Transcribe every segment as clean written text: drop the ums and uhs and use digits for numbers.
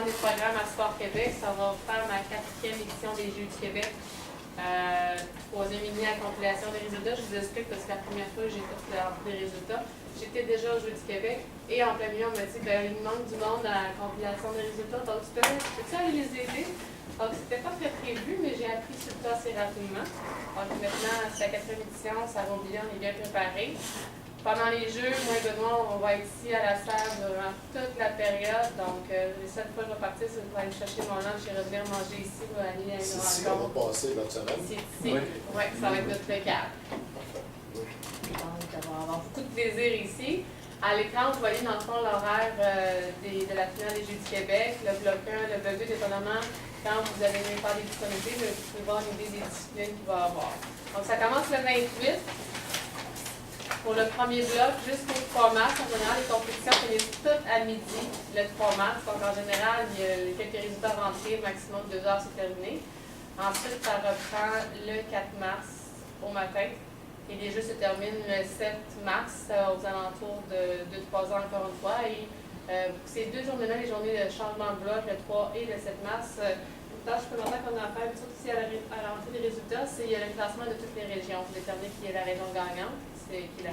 des programmes à Sport Québec. Ça va faire ma 4e édition des Jeux du Québec. 3e mini à compilation des résultats. Je vous explique parce que la première fois, j'ai fait les résultats. J'étais déjà aux Jeux du Québec et en plein milieu, on m'a dit il manque du monde à la compilation des résultats. Donc, peux-tu aller les aider? Donc, c'était pas très prévu, mais j'ai appris sur le tas assez rapidement. Donc, maintenant, c'est la 4e édition, ça va bien, on est bien préparé. Pendant les Jeux, moi et Benoît, on va être ici à la salle durant toute la période. Donc, les 7 fois que je vais partir, c'est pour aller chercher mon lunch et revenir manger ici pour aller à une rencontre. C'est ici qu'on va passer notre semaine? C'est ici. Oui, ça va être notre local. Donc, on va avoir beaucoup de plaisir ici. À l'écran, vous voyez dans le fond l'horaire de la finale des Jeux du Québec. Le bloc 1, le bloc 2, dépendamment quand vous allez venir faire des disponibilités, vous pouvez voir une idée des disciplines qu'il va y avoir. Donc, ça commence le 28. Pour le premier bloc, jusqu'au 3 mars, en général, les compétitions finissent toutes à midi, le 3 mars. Donc, en général, il y a quelques résultats rentrés, maximum 2 heures, c'est terminé. Ensuite, ça reprend le 4 mars au matin. Et les Jeux se terminent le 7 mars aux alentours de 2-3 ans encore une fois. Et ces 2 journées-là, les journées de changement de bloc, le 3 et le 7 mars, une tâche supplémentaire qu'on a à faire, surtout ici à la rentrée des résultats, c'est le classement de toutes les régions pour déterminer qui est la région gagnante. C'est qui est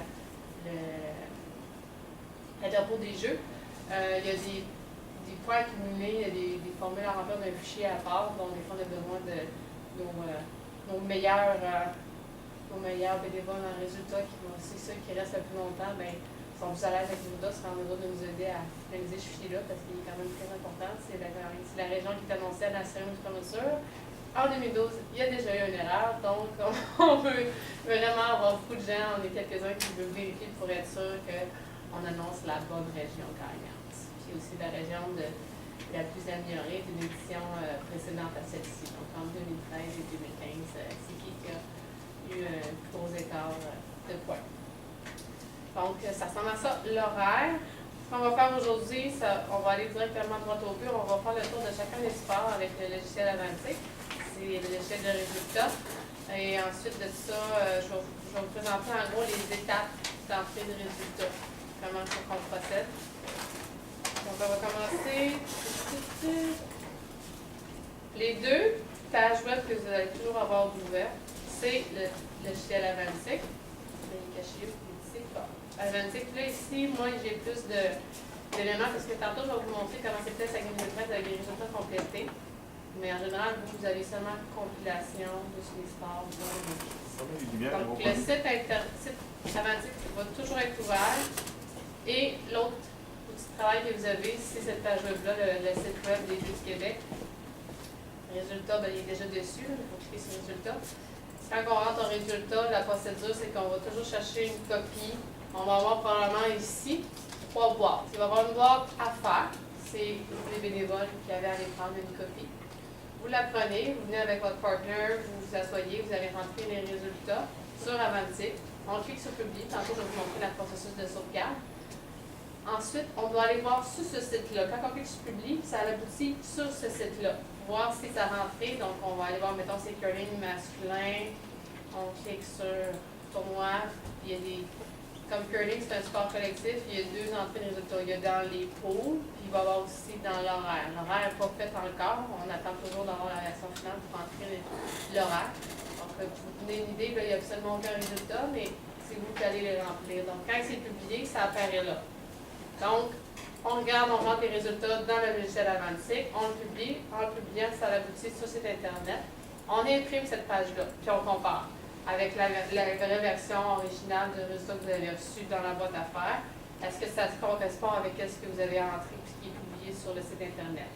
la drapeau des Jeux. Il y a des points accumulés, il y a des formules à remplir d'un fichier à part, donc des fois on a besoin de nos meilleurs bénévoles en résultat qui vont aussi, ceux qui restent le plus longtemps, sont plus à l'aise avec nous autres, seront en mesure de nous aider à finaliser ce fichier-là parce qu'il est quand même très important. C'est la région qui est annoncée à la cérémonie de fermeture. En 2012, il y a déjà eu une erreur, donc on veut vraiment avoir beaucoup de gens, on est quelques-uns qui veulent vérifier pour être sûr qu'on annonce la bonne région gagnante. Puis aussi la région la plus améliorée d'une édition précédente à celle-ci. Donc en 2013 et 2015, c'est qui a eu un plus gros écart de points. Donc ça ressemble à ça. L'horaire, ce qu'on va faire aujourd'hui, on va aller directement droit au but, on va faire le tour de chacun des sports avec le logiciel Avantic. C'est le logiciel de résultats. Et ensuite de ça, je vais vous présenter en gros les étapes d'entrée de résultats. Comment on procède. Donc, on va commencer. Les 2 pages web que vous allez toujours avoir ouvertes, c'est le logiciel Avantic. Je vais les cacher ici. Bon. Avantic, là, ici, moi, j'ai plus d'éléments parce que tantôt, je vais vous montrer comment c'était sa grille de traite avec les résultats complétés. Mais en général, vous avez seulement compilation de les sports. Donc, le site Avantic va toujours être ouvert. Et l'autre petit travail que vous avez, c'est cette page web-là, le site web des Jeux du Québec. Le résultat, il est déjà dessus. Il faut cliquer sur le résultat. Quand on rentre en résultat, la procédure, c'est qu'on va toujours chercher une copie. On va avoir probablement ici 3 boîtes. Il va y avoir une boîte à faire. C'est les bénévoles qui avaient à aller prendre une copie. Vous la prenez, vous venez avec votre partner, vous vous asseyez, vous allez rentrer les résultats sur Avantic. On clique sur Publier. Tantôt, je vais vous montrer le processus de sauvegarde. Ensuite, on doit aller voir sur ce site-là. Quand on clique sur Publier, ça aboutit sur ce site-là. Voir si ça a rentré. Donc, on va aller voir, mettons, c'est curling masculin. On clique sur tournoi. Il y a des... Comme curling, c'est un sport collectif, il y a 2 entrées de résultats. Il y a dans les pools, puis il va y avoir aussi dans l'horaire. L'horaire n'est pas fait encore. On attend toujours d'avoir la version finale pour entrer l'horaire. Donc, pour vous donner une idée, il n'y a absolument aucun résultat, mais c'est vous qui allez les remplir. Donc, quand c'est publié, ça apparaît là. Donc, on regarde, on rentre les résultats dans le logiciel Avantic, on le publie. En le publiant, ça aboutit sur le site Internet. On imprime cette page-là, puis on compare avec la vraie version originale du résultat que vous avez reçu dans la boîte à faire. Est-ce que ça correspond avec ce que vous avez entré et qui est publié sur le site Internet?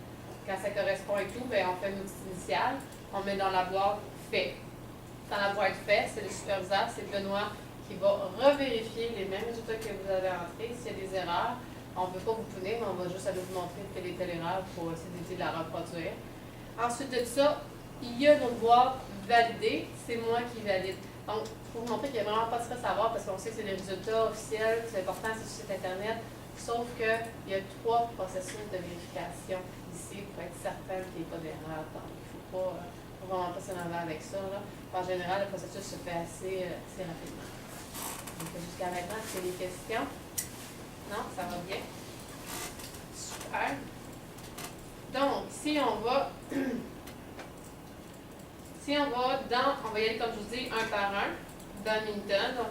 Quand ça correspond et tout, on fait une petite initiale, on met dans la boîte « Fait ». Dans la boîte « Fait », c'est le superviseur, c'est Benoît qui va revérifier les mêmes résultats que vous avez entrés. S'il y a des erreurs, on ne peut pas vous punir, mais on va juste aller vous montrer quelle est telle erreur pour essayer d'éviter de la reproduire. Ensuite de ça, il y a une boîte validée, c'est moi qui valide. Donc, pour vous montrer qu'il n'y a vraiment pas de stress à avoir parce qu'on sait que c'est les résultats officiels, c'est important, c'est sur le site Internet, sauf qu'il y a 3 processus de vérification ici pour être certain qu'il n'y ait pas d'erreur. Donc, il ne faut vraiment pas s'énerver avec ça. Là. En général, le processus se fait assez rapidement. Donc, jusqu'à maintenant, c'est des questions. Non, ça va bien. Super. Donc, si on va y aller comme je vous dis, un par un, badminton, donc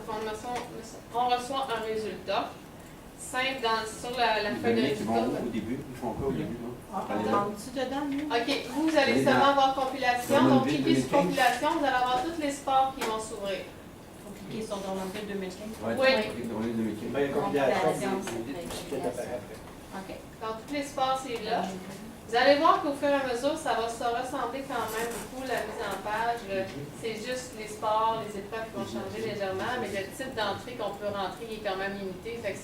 on reçoit un résultat. Simple sur la feuille de résultat. Au début, ils font quoi au début? Rentre-tu dedans, nous? OK, vous allez seulement avoir compilation, donc cliquez sur compilation, vous allez avoir tous les sports qui vont s'ouvrir. Il faut cliquer sur Dormantine 2015. Oui. Compilation, OK. Donc, tous les sports, c'est là. Vous allez voir qu'au fur et à mesure, ça va se ressembler quand même beaucoup, la mise en page. C'est juste les sports, les épreuves qui vont changer légèrement, mais le type d'entrée qu'on peut rentrer il est quand même limité, fait que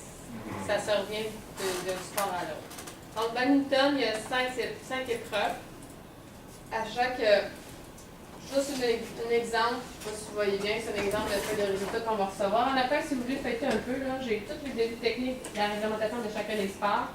ça se revient d'un sport à l'autre. Donc, badminton, il y a 5 épreuves. À chaque... juste un exemple, je ne sais pas si vous voyez bien, c'est un exemple de feuille de résultat qu'on va recevoir. En appel, si vous voulez feuilleter un peu, là, j'ai toutes les débuts techniques, la réglementation de chacun des sports.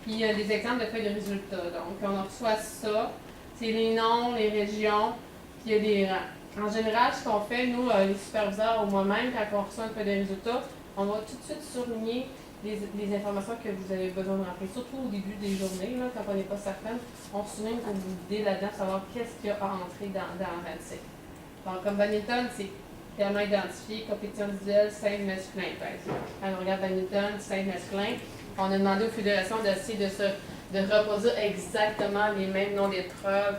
Puis il y a des exemples de feuilles de résultats. Donc, on reçoit ça. C'est les noms, les régions, puis il y a des rangs. En général, ce qu'on fait, nous, les superviseurs ou moi-même, quand on reçoit une feuille de résultats, on va tout de suite surligner les informations que vous avez besoin de remplir. Surtout au début des journées, là, quand on n'est pas certain, on souligne pour vous guider là-dedans, savoir qu'est-ce qu'il y a à entrer dans 26. Donc, comme badminton, c'est clairement identifié, compétition individuelle, save masculin, par exemple. Quand on regarde badminton, save masculin, on a demandé aux fédérations d'essayer de reproduire exactement les mêmes noms d'épreuves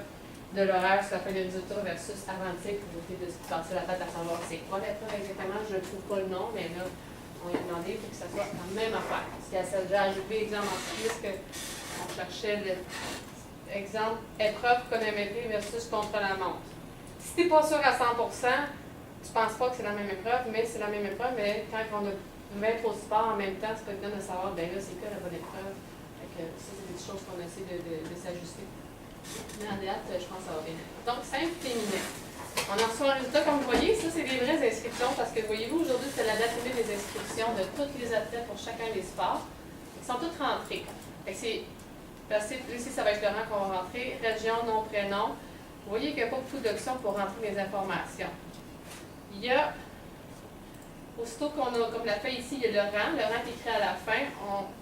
de l'horaire sur la feuille de résultats versus Avantique pour éviter de se passer la tête à savoir c'est quoi l'épreuve exactement. Je ne trouve pas le nom, mais là, on lui a demandé pour que ça soit la même affaire. Parce qu'il y a déjà ajouté exemple en plus qu'on cherchait l'exemple épreuve chronométrée versus contre la montre. Si tu n'es pas sûr à 100%, tu ne penses pas que c'est la même épreuve, mais c'est la même épreuve, mais quand on a mettre au sport en même temps, c'est pas évident de savoir, ben là, c'est quoi la bonne épreuve. Fait que ça, c'est des choses qu'on essaie de s'ajuster. Mais en date, je pense que ça va bien. Donc, simple féminin. On en reçoit un résultat, comme vous voyez, ça, c'est des vraies inscriptions, parce que, voyez-vous, aujourd'hui, c'est la date limite des inscriptions de tous les athlètes pour chacun des sports. Ils sont tous rentrés. Fait que c'est, ici, ça va être le rang qu'on va rentrer, région, nom, prénom. Vous voyez qu'il n'y a pas beaucoup d'options pour rentrer les informations. Il y a aussitôt qu'on a, comme la feuille ici, il y a le rang qui est écrit à la fin.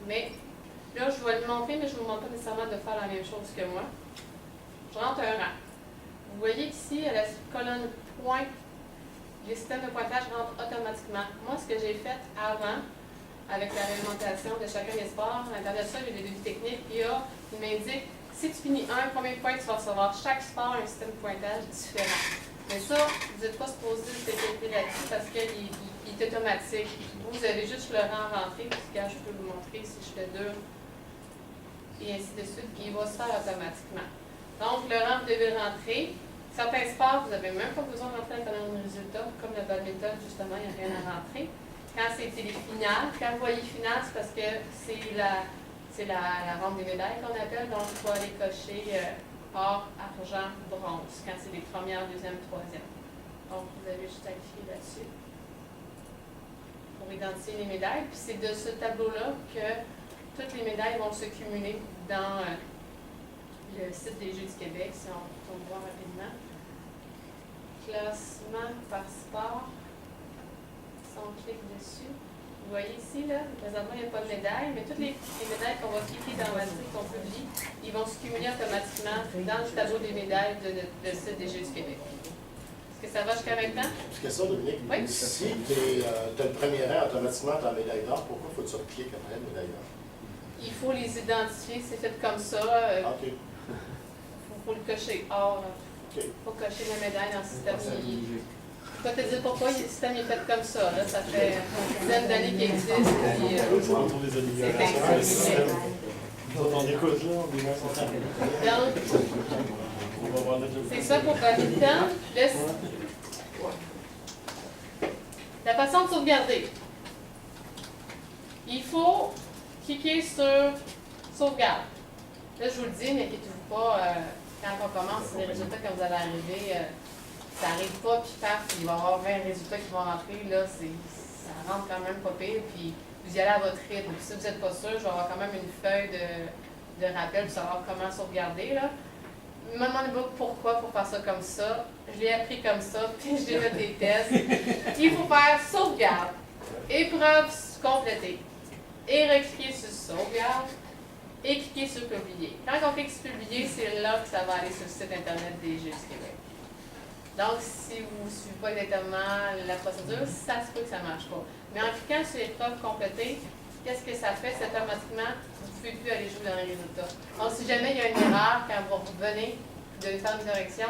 Là, je vais le montrer, mais je ne vous demande pas nécessairement de faire la même chose que moi. Je rentre un rang. Vous voyez qu'ici, à la colonne point, les systèmes de pointage rentrent automatiquement. Moi, ce que j'ai fait avant, avec la réglementation de chacun des sports, à l'intérieur de ça, j'ai des débuts techniques, puis il m'indique, si tu finis combien de points tu vas recevoir. Chaque sport a un système de pointage différent. Mais ça, vous n'êtes pas supposé s'équiper là-dessus parce qu'il est automatique. Vous avez juste le rang rentré, puis quand je peux vous montrer si je fais 2, et ainsi de suite, puis il va se faire automatiquement. Donc, le rang, vous devez rentrer. Certains sports, vous n'avez même pas besoin de rentrer dans le résultat, comme le badminton, justement, il n'y a rien à rentrer. Quand c'est les finales, quand vous voyez finale, c'est parce que c'est la ronde des médailles qu'on appelle, donc il faut aller cocher or, argent, bronze, quand c'est les premières, deuxième, troisième. Donc, vous avez juste à cliquer là-dessus pour identifier les médailles. Puis c'est de ce tableau-là que toutes les médailles vont se cumuler dans le site des Jeux du Québec, si on retourne voir rapidement. Classement par sport. Si on clique dessus, vous voyez ici, là, présentement, il n'y a pas de médaille, mais toutes les médailles qu'on va cliquer dans la liste qu'on publie, ils vont se cumuler automatiquement dans le tableau des médailles de site des Jeux du Québec. Est-ce que ça va jusqu'à maintenant? Petite question, Dominique. Oui. Si tu as le premier rang, automatiquement, tu as la médaille d'or, pourquoi faut-tu repliquer après la médaille d'or? Il faut les identifier, c'est fait comme ça. OK. Il faut le cocher or. Il faut cocher la médaille dans le système. Je peux te dire pourquoi le système est fait comme ça. Là. Ça fait une dizaine d'années qu'il existe. C'est ça pour badminton. La façon de sauvegarder. Il faut cliquer sur sauvegarde. Là, je vous le dis, n'inquiétez-vous pas, quand on commence, les résultats quand vous allez arriver, ça n'arrive pas, puis paf, il va y avoir 20 résultats qui vont rentrer, là, ça rentre quand même pas pire, puis vous y allez à votre rythme. Puis si vous n'êtes pas sûr, je vais avoir quand même une feuille de rappel pour savoir comment sauvegarder, là. Ne me demandez pas pourquoi pour faire ça comme ça. Je l'ai appris comme ça, puis je l'ai fait des tests. Il faut faire sauvegarde, épreuve complétée, et recliquer sur sauvegarde. et cliquez sur publier. Quand on clique sur publier, c'est là que ça va aller sur le site internet des Jeux du Québec. Donc, si vous ne suivez pas exactement la procédure, ça se peut que ça ne marche pas. Mais en cliquant sur épreuve complétée, qu'est-ce que ça fait? C'est automatiquement, vous ne pouvez plus aller jouer dans les résultats. Donc, si jamais il y a une erreur, quand vous revenez, vous devez faire une correction,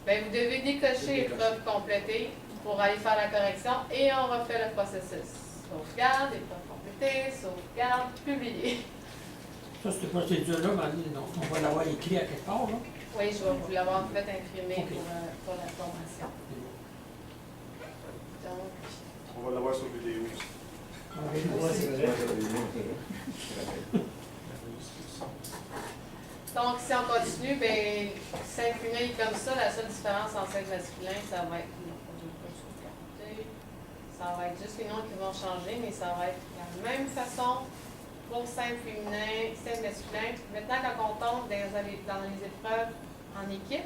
bien, vous devez décocher épreuve complétée pour aller faire la correction et on refait le processus. Sauvegarde, épreuve complétée, sauvegarde, publier. Ça, cette procédure-là, on va l'avoir écrit à quelque part, là. Oui, je vais vous l'avoir fait imprimer Ok. pour la formation. Donc, On va l'avoir sur vidéo aussi. Ouais, c'est vrai. donc, si on continue, bien, 5 féminin comme ça, la seule différence en 5 masculin, ça va être. Non, je vais pas sauvegarder. Ça va être juste les noms qui vont changer, mais ça va être la même façon pour 5 féminin, 5 masculin. Maintenant, quand on tombe dans les épreuves en équipe,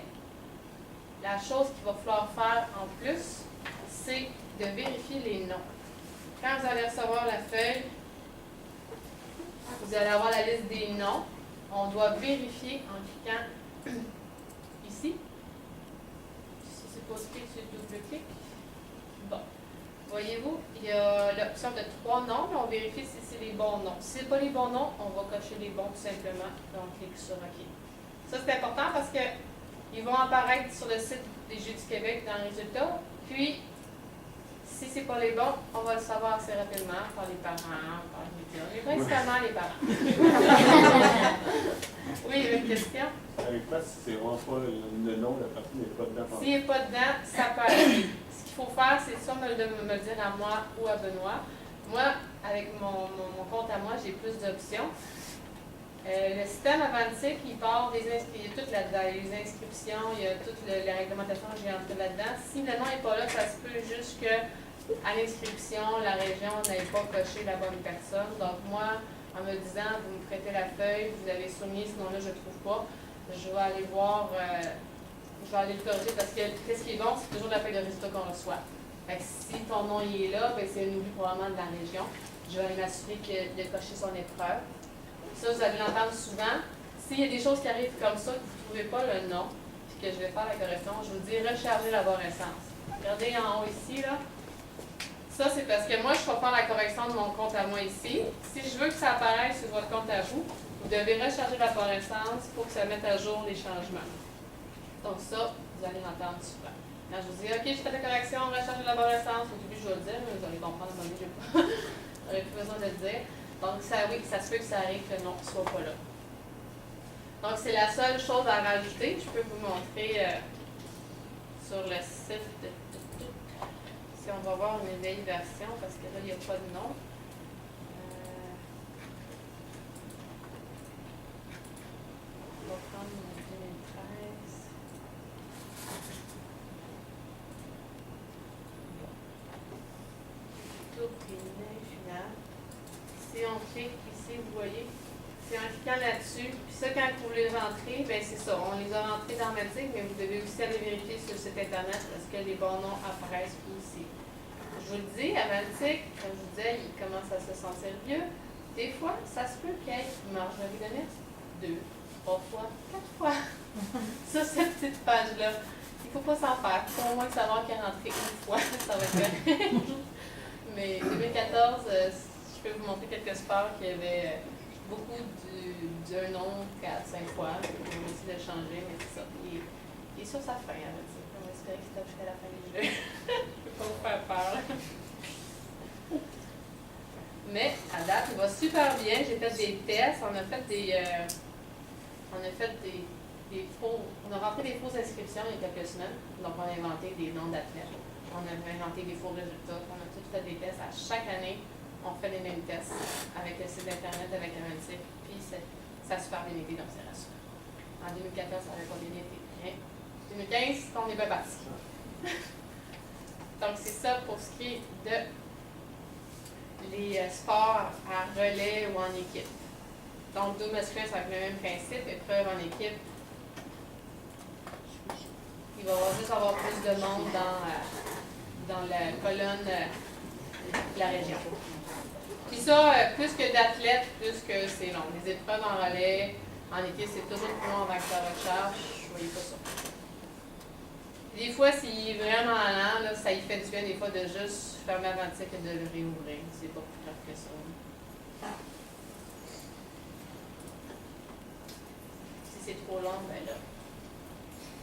la chose qu'il va falloir faire en plus, c'est de vérifier les noms. Quand vous allez recevoir la feuille, vous allez avoir la liste des noms. On doit vérifier en cliquant ici. Si c'est positif, c'est double-clic. Bon. Voyez-vous, il y a l'option de 3 noms, mais on vérifie si c'est les bons noms. Si ce n'est pas les bons noms, on va cocher les bons tout simplement. Donc, on clique sur OK. Ça, c'est important parce qu'ils vont apparaître sur le site des Jeux du Québec dans les résultats. Puis, si ce n'est pas les bons, on va le savoir assez rapidement par les parents, par les médias, mais principalement les parents. Oui, il y a une question? Avec quoi, si c'est vraiment pas le nom, la partie n'est pas dedans. S'il n'est pas dedans, ça peut arriver. Ce qu'il faut faire, c'est ça me le dire à moi ou à Benoît. Moi, avec mon compte à moi, j'ai plus d'options. Le système Avantic, il part des il y a tout là-dedans, les inscriptions, il y a toute la réglementation que j'ai entrée là-dedans. Si le nom n'est pas là, ça se peut juste que à l'inscription, la région n'ait pas coché la bonne personne. Donc moi, en me disant, vous me prêtez la feuille, vous avez souligné ce nom-là, je ne trouve pas, je vais aller voir, je vais aller le corriger parce que qu'est-ce qui est bon, c'est toujours la feuille de résultat qu'on reçoit. Fait que si ton nom il est là, ben, c'est un oubli probablement de la région. Je vais aller m'assurer qu'il a coché son épreuve. Ça, vous allez l'entendre souvent. S'il y a des choses qui arrivent comme ça, que vous ne trouvez pas le nom, puis que je vais faire la correction, je vous dis recharger la barre essence. Regardez en haut ici, là. Ça, c'est parce que moi, je vais faire la correction de mon compte à moi ici. Si je veux que ça apparaisse sur votre compte à vous, vous devez recharger la barre essence pour que ça mette à jour les changements. Donc ça, vous allez l'entendre souvent. Quand je vous dis, OK, je fais la correction, recharger la barre essence, au début, je vais le dire, mais vous allez comprendre, je n'aurai plus besoin de le dire. Donc, ça, oui, ça se peut que ça arrive que le nom ne soit pas là. Donc, c'est la seule chose à rajouter. Je peux vous montrer sur le site de si on va voir une vieille version, parce que là, il n'y a pas de nom. On va prendre 2013. Tout préliminaire final. Si on clique ici, vous voyez, c'est en cliquant là-dessus. Puis ça, quand vous les rentrez, bien c'est ça. On les a rentrés dans Matic, mais vous devez aussi aller vérifier sur le site Internet parce que les bons noms apparaissent aussi. Je vous le dis, à Matic, comme je vous disais, il commence à se sentir vieux. Des fois, ça se peut qu'il y ait Marjorie Denette 2, 3 fois, 4 fois. Sur cette petite page-là. Il ne faut pas s'en faire. Il faut au moins savoir qu'il est rentré une fois. Ça va être correct. Mais 2014, je peux vous montrer quelques sports qui avaient beaucoup d'un nom 4-5 fois. On va essayer de le changer, mais c'est ça. Il est sur sa fin, avec ça. On va espérer qu'il stoppe jusqu'à la fin du jeu. Je ne peux pas vous faire peur. Mais à date, il va super bien. J'ai fait des tests. On a fait des faux. On a rentré des fausses inscriptions il y a quelques semaines. Donc, on a inventé des noms d'athlètes. On a inventé des faux résultats. On a tout fait des tests. À chaque année, on fait les mêmes tests avec le site Internet, avec Avantic. Puis, ça a super bien été, donc c'est rassurant. En 2014, ça n'avait pas bien été. Mais 2015, on est bien parti. Donc, c'est ça pour ce qui est de les sports à relais ou en équipe. Donc, double masculin, c'est avec le même principe. Épreuve en équipe. Il va juste avoir plus de monde dans la colonne de la région. Puis ça, plus que d'athlètes, plus que c'est long. Les épreuves en relais, en équipe, c'est toujours plus long avant que ça recharge. Je voyais pas ça. Des fois, s'il est vraiment lent, là, ça y fait du bien des fois de juste fermer avant de et de le réouvrir. C'est pas plus grave que ça. Si c'est trop long, ben là,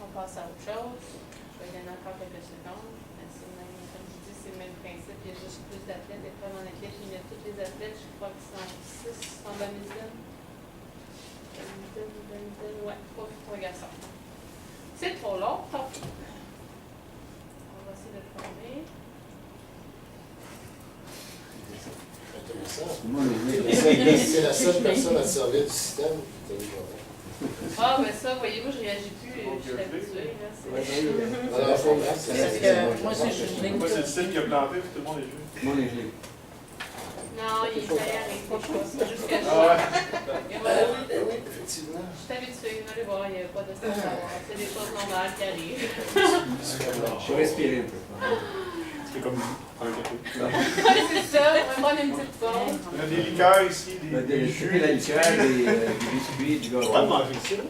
on passe à autre chose. Je vais donner encore quelques secondes. Comme je dis, c'est le même principe. Il y a juste plus d'athlètes. Épreuve en athlète, il y a tous les athlètes. Je crois qu'ils sont 6 en badminton. Ouais, pas garçons. C'est trop long, tant pis. On va essayer de le fermer. Intéressant. C'est la seule personne à servir du système. Ah, ben ça, voyez-vous, je réagis plus. Je suis habituée. Alors, je comprends, Parce que moi, c'est Moi, c'est le style qui a planté, puis tout le monde est gelé. Tout le monde est gelé. Non, il arrive pas. C'est juste que je Ah Et voilà. Oui, effectivement. Je suis habituée. Allez voir, il n'y a pas de stress à voir. C'est des choses normales qui arrivent. Je vais respirer un peu. C'est comme un café. C'est ça, on va prendre une petite pause. On a des liqueurs ici, des Jus, jus. la liqueur, des biscuits, du On gâteau. va manger ici, là.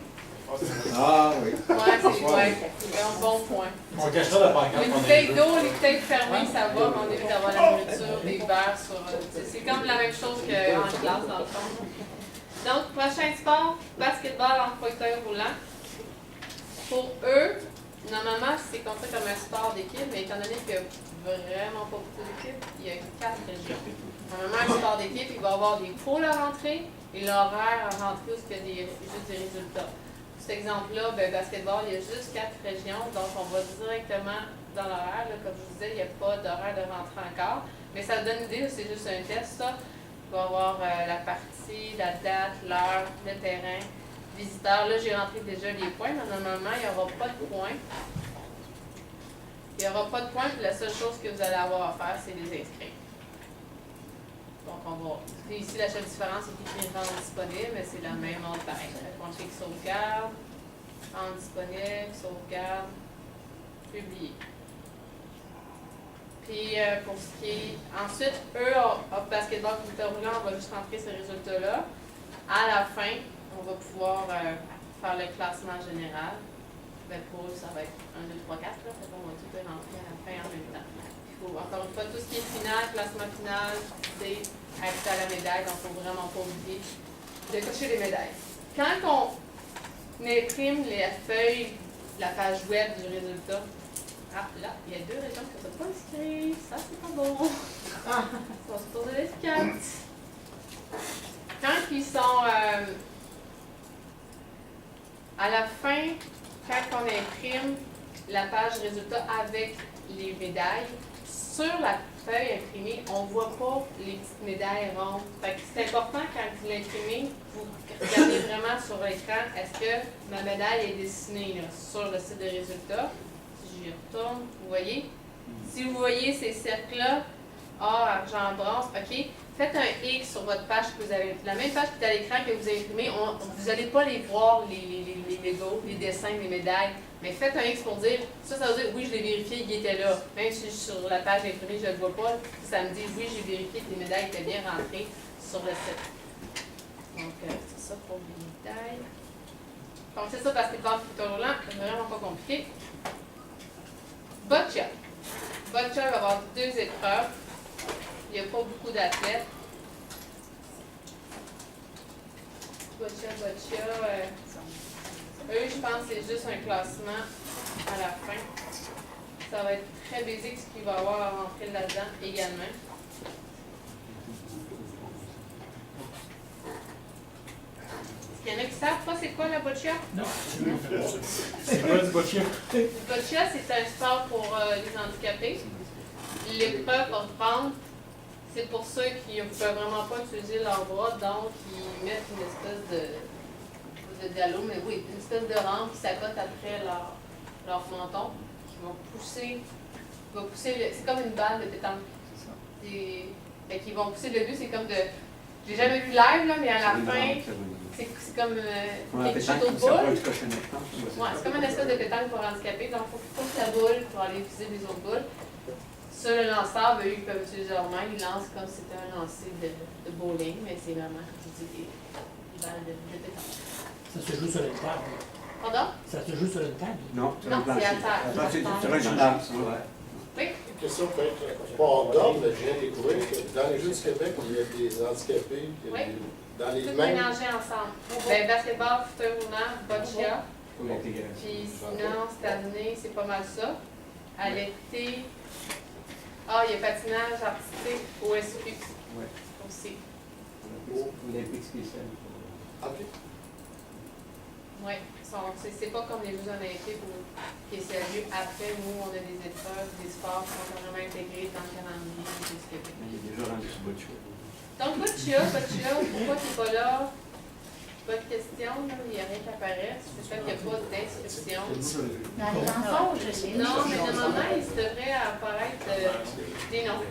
Ah oui. Ouais, c'est un bon point. On cachera la pancarte. Une bouteille d'eau, les bouteilles fermées, ça va, mais on évite d'avoir la nourriture, des verres sur. C'est comme la même chose qu'en classe, dans le fond. Donc, prochain sport, basketball en fauteuil roulant. Pour eux, normalement, c'est considéré comme un sport d'équipe, mais étant donné qu'il n'y a vraiment pas beaucoup d'équipes, il y a 4 régions. Normalement, un sport d'équipe, il va y avoir des pôles à rentrer et l'horaire à rentrer où il y a juste des résultats. Cet exemple-là, ben, basketball, il y a juste 4 régions, donc on va directement dans l'horaire. Comme je vous disais, il n'y a pas d'horaire de rentrée encore. Mais ça donne une idée, c'est juste un test, ça. Il va y avoir la partie, la date, l'heure, le terrain, visiteur. Là, j'ai rentré déjà les points, mais normalement, il n'y aura pas de points. Il n'y aura pas de points, puis la seule chose que vous allez avoir à faire, c'est les inscrire. Donc, on va. Ici, la seule différence, c'est qu'il est rendre disponible, mais c'est la même montagne. On clique sauvegarde, rendre disponible, sauvegarde, publier. Puis, pour ce qui est. Ensuite, eux, au basketball fauteuil roulant, on va juste rentrer ces résultats-là. À la fin, on va pouvoir faire le classement général. Ben, pour eux, ça va être 1, 2, 3, 4. Là. On va tout rentrer à la fin en même temps. Encore une fois, tout ce qui est final, classement final, c'est accès à la médaille, donc il ne faut vraiment pas oublier de cocher les médailles. Quand on imprime la feuille, la page web du résultat, ah, là, il y a 2 régions qui ne sont pas inscrites, ça c'est pas bon. On va se poser les 4. Quand ils sont à la fin, quand on imprime la page résultat avec les médailles, sur la feuille imprimée, on ne voit pas les petites médailles rondes. C'est important quand vous l'imprimez, vous regardez vraiment sur l'écran, est-ce que ma médaille est dessinée là, sur le site de résultats. Si j'y retourne, vous voyez? Si vous voyez ces cercles-là, or, argent, bronze, OK, faites un X sur votre page que vous avez. La même page qui est à l'écran que vous avez imprimée, vous n'allez pas les voir, les logos, les dessins, les médailles. Mais faites un X pour dire, ça veut dire, oui, je l'ai vérifié, il était là. Même si je suis sur la page imprimée, je ne le vois pas, ça me dit, oui, j'ai vérifié que les médailles étaient bien rentrées sur le site. Donc, c'est ça pour les médailles. Donc, c'est ça parce que le fauteuil roulant, c'est vraiment pas compliqué. Boccia. Boccia va avoir 2 épreuves. Il n'y a pas beaucoup d'athlètes. Boccia. Eux, je pense que c'est juste un classement à la fin. Ça va être très basique ce qu'il va y avoir à rentrer là-dedans également. Est-ce qu'il y en a qui savent pas c'est quoi la boccia? Non. C'est quoi du boccia? Boccia, c'est un sport pour les handicapés. L'épreuve va reprendre. C'est pour ceux qui ne peuvent vraiment pas utiliser leurs bras, donc ils mettent une espèce de galop, mais oui, une espèce de rampe qui s'accote après leur menton, qui vont pousser, c'est comme une balle de pétanque. Qui vont pousser le but, c'est comme de. J'ai jamais vu live, là, mais à la fin, c'est comme quelque chose de boule. Ouais, c'est comme une espèce de pétanque pour handicapés, donc il faut qu'ils poussent la boule pour aller viser les autres boules. Ça, le lanceur, ben, eux, ils peuvent utiliser leurs mains, ils lancent comme si c'était un lancer de bowling, mais c'est vraiment, comme tu dis, des balles de pétanque. Ça se joue sur une table. Pardon? Ça se joue sur une table. Non, sur Non, un plancher. c'est à terre. Un plancher sur un chemin, ouais. Oui? Une question peut-être pas hors d'ordre, mais je viens de découvrir que dans les Jeux du Québec, il y a des handicapés, il y a Oui. dans les Tout mêmes. mélangé ensemble. Ben, basketball, fauteuil roulant, boccia. Pour l'intégration. Puis sinon, cette année, c'est pas mal ça. À l'été, il y a patinage artistique au SQ Ouais. aussi. Olympique spécial. OK. Oui, c'est pas comme les Jeux olympiques qui est lieu après. Nous, on a des épreuves, des sports qui sont vraiment intégrés dans le calendrier des Jeux du Québec. Il est déjà rendu sur Botcha. Donc, boccia, pourquoi tu n'es pas là? Pas de question, là, il n'y a rien qui apparaît. C'est fait qu'il n'y a pas d'inscription. Dans les enfants, je sais. Non, mais normalement, il devrait apparaître des noms.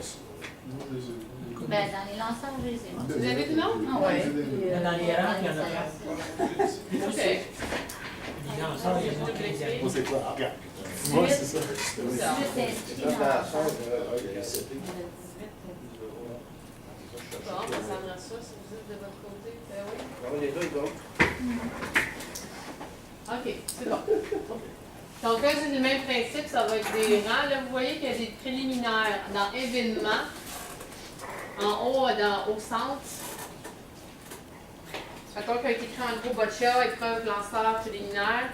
Ben, dans les lanceurs, je les ai. moi. Vous avez du nom? Ah ouais. Dans les rangs, il y en a pas. OK. Les lanceurs, il y en a 15. Moi, c'est quoi? Ah, regarde. Moi, c'est ça. Je t'ai inscrit dans la chambre. Bon, ben, ça me rassure si vous êtes de votre côté. Ben oui. On est là, donc. OK, c'est bon. Donc là, c'est le même principe, ça va être des rangs. Là, vous voyez qu'il y a des préliminaires dans événements. En haut, au centre. Mettons qu'il a été écrit en gros boccia, épreuve lanceur préliminaire.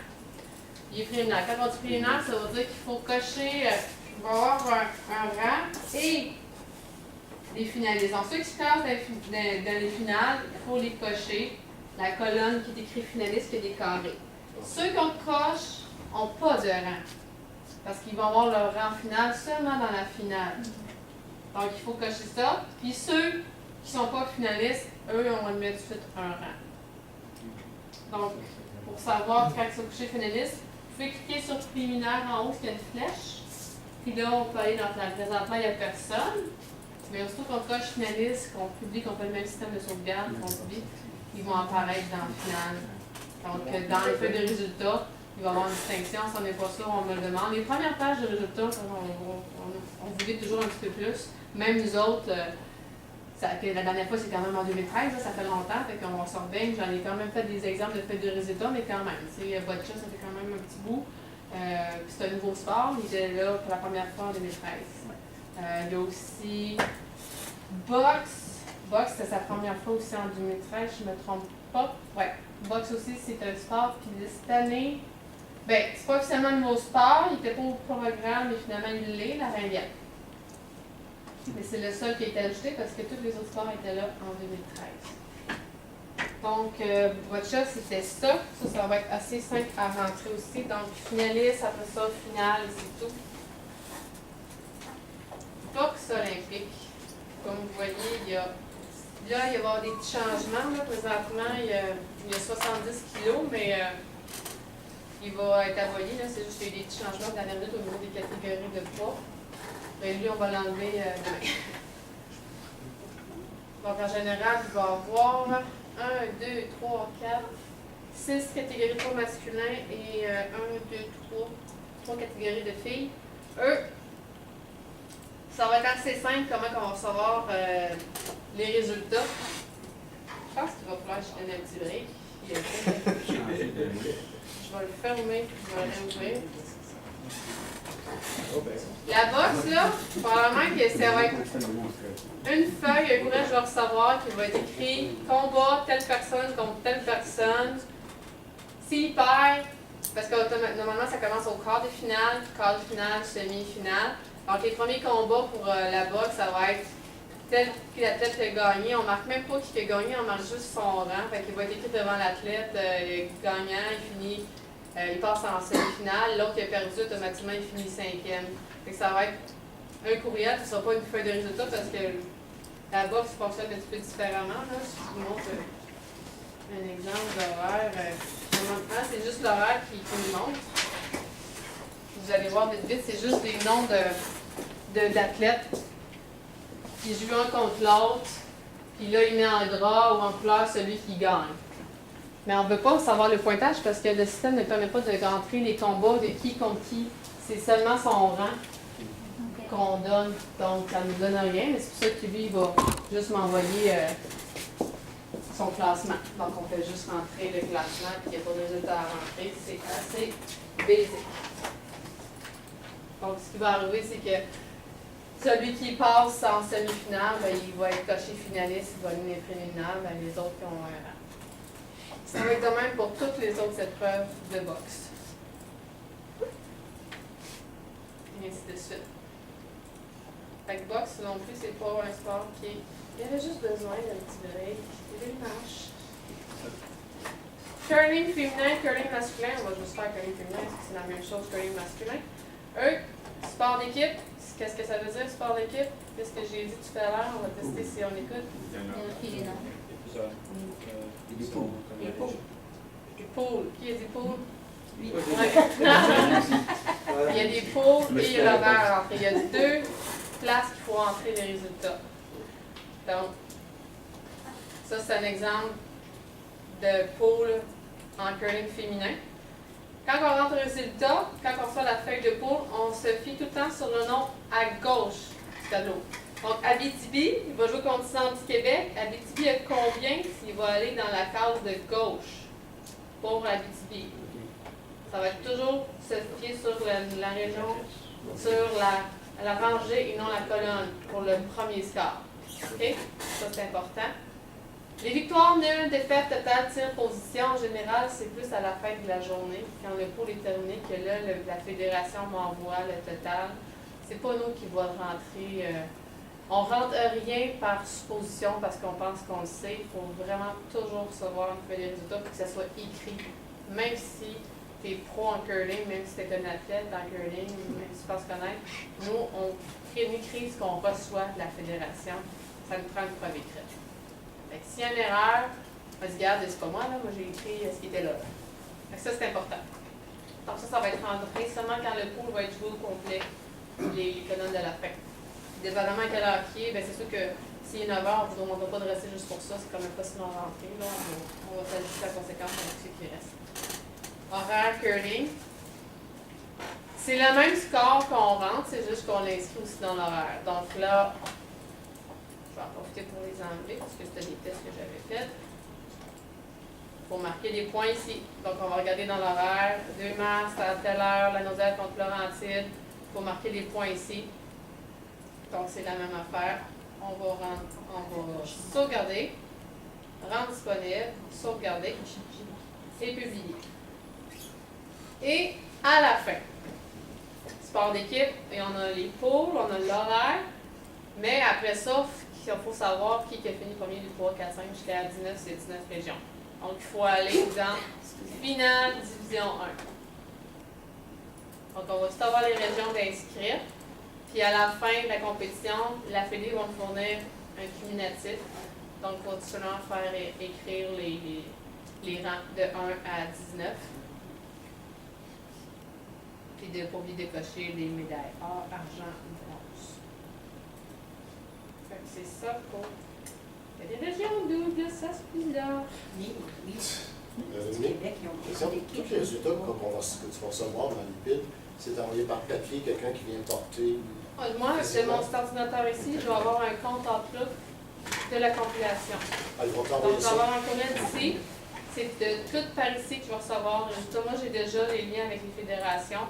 Il est préliminaire. Quand on dit préliminaire, ça veut dire qu'il faut cocher, il va y avoir un rang et les finalistes. Donc ceux qui se classent dans les finales, il faut les cocher. La colonne qui est écrit finaliste, qui a des carrés. Ceux qu'on coche n'ont pas de rang. Parce qu'ils vont avoir leur rang final seulement dans la finale. Donc, il faut cocher ça. Puis ceux qui ne sont pas finalistes, eux, on va mettre tout de suite un rang. Donc, pour savoir quand ils sont couchés finalistes, vous pouvez cliquer sur préliminaire en haut, il y a une flèche. Puis là, on peut aller dans la présentement, il n'y a personne. Mais aussitôt qu'on coche finaliste, qu'on publie, qu'on fait le même système de sauvegarde, qu'on publie, ils vont apparaître dans le final. Donc, dans les feuilles de résultats, il va y avoir une distinction. Si on n'est pas sûr, on me le demande. Les premières pages de résultats, on vous dit toujours un petit peu plus. Même nous autres, la dernière fois, c'est quand même en 2013, là, ça fait longtemps, fait qu'on s'en baigne. J'en ai quand même fait des exemples de feuilles de résultats, mais quand même. Boccia, ça fait quand même un petit bout. Puis c'est un nouveau sport, il était là pour la première fois en 2013. Il y a aussi boxe. Boxe, c'était sa première fois aussi en 2013, je ne me trompe pas. Ouais, boxe aussi, c'est un sport. Puis cette année, ben, c'est pas officiellement un nouveau sport, il n'était pas au programme, mais finalement il l'est, la ringuette. Mais c'est le seul qui a été ajouté parce que tous les autres sports étaient là en 2013. Donc, boccia, c'était ça. Ça va être assez simple à rentrer aussi. Donc, finaliste, après ça, finale, c'est tout. Boxe olympique. Comme vous voyez, il va y avoir des petits changements. Là. Présentement, il y a 70 kilos, mais il va être aboyé. C'est juste qu'il y a eu des petits changements de la dernière minute au niveau des catégories de poids. Mais lui, on va l'enlever demain. Donc, en général, il va y avoir 1, 2, 3, 4, 6 catégories de poids masculins et 1, 2, 3 catégories de filles. Eux, ça va être assez simple comment on va recevoir les résultats. Je pense qu'il va falloir que je donne un petit break. Je vais le fermer puis je vais le réouvrir. La box, là, probablement que ça va être une feuille, un courriel que je vais recevoir qui va être écrit combat telle personne contre telle personne. S'il perd, parce que normalement ça commence au quart de finale, semi-finale. Donc les premiers combats pour la boxe, ça va être tel athlète qui a gagné. On ne marque même pas qui a gagné, on marque juste son rang. Fait qu'il va être écrit devant l'athlète gagnant, il passe en semi-finale. L'autre qui a perdu, automatiquement, il finit 5e. Fait que ça va être un courriel, ce ne sera pas une feuille de résultat parce que la boxe fonctionne un petit peu différemment. Là. Si je vous montre un exemple d'horaire, c'est juste l'horaire qui nous montre. Vous allez voir vite vite, c'est juste des noms d'athlètes qui jouent un contre l'autre, puis là, il met en gras ou en couleur celui qui gagne. Mais on ne veut pas savoir le pointage parce que le système ne permet pas de rentrer les combats de qui contre qui. C'est seulement son rang. OK. qu'on donne, donc ça ne nous donne rien, mais c'est pour ça que lui, il va juste m'envoyer son classement. Donc on fait juste rentrer le classement, puis il n'y a pas de résultat à rentrer, c'est assez basique. Donc ce qui va arriver, c'est que celui qui passe en semi-finale, ben, il va être coché finaliste, il va aller les préliminaires, ben, les autres qui ont un rang. Ça va être de même pour toutes les autres épreuves de boxe. Et ainsi de suite. Fait que boxe non plus, c'est pas un sport qui est. Il y avait juste besoin d'un petit break. Il y avait une marche. Curling féminin, curling masculin. On va juste faire curling féminin parce que c'est la même chose que curling masculin. Sport d'équipe. Qu'est-ce que ça veut dire, sport d'équipe? Qu'est-ce que j'ai dit tout à l'heure? On va tester si on écoute. Puis les noms. Les poules. Les poules. Les poules. Qui a dit poules? Oui. Ouais. Il y a des poules et Robert à entrer. Il y a 2 places qu'il faut entrer les résultats. Donc, ça c'est un exemple de poule en curling féminin. Quand on rentre le résultat, quand on reçoit la feuille de poule, on se fie tout le temps sur le nom à gauche du tableau. Donc, Abitibi, il va jouer contre Santi-Québec. Abitibi a combien s'il va aller dans la case de gauche pour Abitibi? Ça va être toujours se fier sur la région, sur la rangée et non la colonne pour le premier score. OK? Ça, c'est important. Les victoires, nulles, défaites, totales, tir, position, en général, c'est plus à la fin de la journée, quand le pool est terminé, que là, la fédération m'envoie le total. C'est pas nous qui va rentrer. On rentre rien par supposition parce qu'on pense qu'on le sait. Il faut vraiment toujours recevoir une feuille de résultats pour que ça soit écrit. Même si tu es pro en curling, même si tu es un athlète en curling, même si tu penses connaître, nous, on écrit ce qu'on reçoit de la fédération. Ça nous prend une preuve écrite. Fait que s'il y a une erreur, on se garde, c'est pas moi, là, moi j'ai écrit ce qui était là. Fait que ça, c'est important. Donc ça va être rentré seulement quand le pool va être joué au complet, les colonnes de la fin. Dépendamment à quelle heure qui est, ben c'est sûr que s'il est 9 h, on ne va pas de rester juste pour ça, c'est quand même pas si long rentré. Là, on va s'ajuster la conséquence avec ce qui reste. Horaire curling. C'est le même score qu'on rentre, c'est juste qu'on l'inscrit aussi dans l'horaire. Donc là, je vais en profiter pour les enlever parce que c'était des tests que j'avais faits. Il faut marquer des points ici. Donc, on va regarder dans l'horaire. 2 mars, à telle heure, la Naudière contre Laurentide. Il faut marquer des points ici. Donc, c'est la même affaire. On va sauvegarder, rendre disponible, sauvegarder et publier. Et à la fin, sport d'équipe, et on a les poules, on a l'horaire. Mais après ça, il faut savoir qui a fini premier du 3, 4, 5 jusqu'à 19, c'est 19 régions. Donc, il faut aller dans finale division 1. Donc, on va tout avoir les régions d'inscrits. Puis, à la fin de la compétition, la Fédé va me fournir un cumulatif. Donc, il faut tout simplement faire écrire les rangs de 1 à 19. Puis, de pas oublier de cocher les médailles or, argent ou bronze. C'est ça pour. Il y a des régions doubles, ça se plie là. Oui. Québec, ils ont tous les résultats que tu vas recevoir dans l'IPID, c'est envoyé par papier, quelqu'un qui vient porter. Moi, c'est mon ordinateur ici, je vais avoir un compte Outlook de la compilation. Ah, ils vont Donc, t'envoyer je vais ça. avoir un courriel ici. C'est de tout par ici que je vais recevoir. Moi, j'ai déjà les liens avec les fédérations.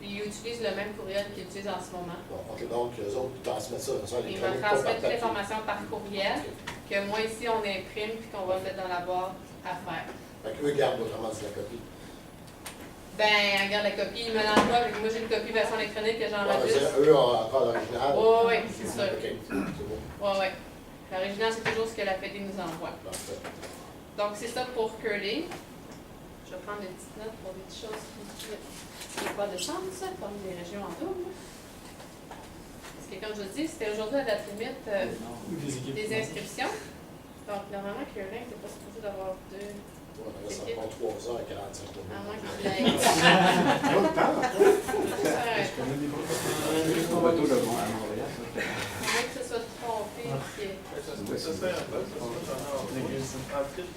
Ils utilisent le même courriel qu'ils utilisent en ce moment. Bon, ok, donc, eux autres transmettent ça. Ils me transmettent toute l'information par courriel, que moi ici, on imprime puis qu'on va mettre dans la boîte à faire. Fait qu'eux gardent vraiment la copie. Ben, regarde la copie, ils me l'envoient. Moi, j'ai une copie version électronique que j'enregistre. Eux ont encore l'original. Oui, c'est sûr. Ok, c'est bon. Oui. L'original, c'est toujours ce que la Fédé nous envoie. Parfait. Donc, c'est ça pour curling. Je vais prendre une petite note pour des petites choses qui n'ont pas de chance, comme les régions en double. Parce que, comme je vous dis, c'était aujourd'hui la date limite des inscriptions. Donc, normalement, curling, tu n'es pas supposé d'avoir 2. Ouais, ça prend 3 heures et 45 minutes. À moins que tu l'aies. On va tout le monde à Montréal. À moins que ce soit trompé. Ça serait un peu,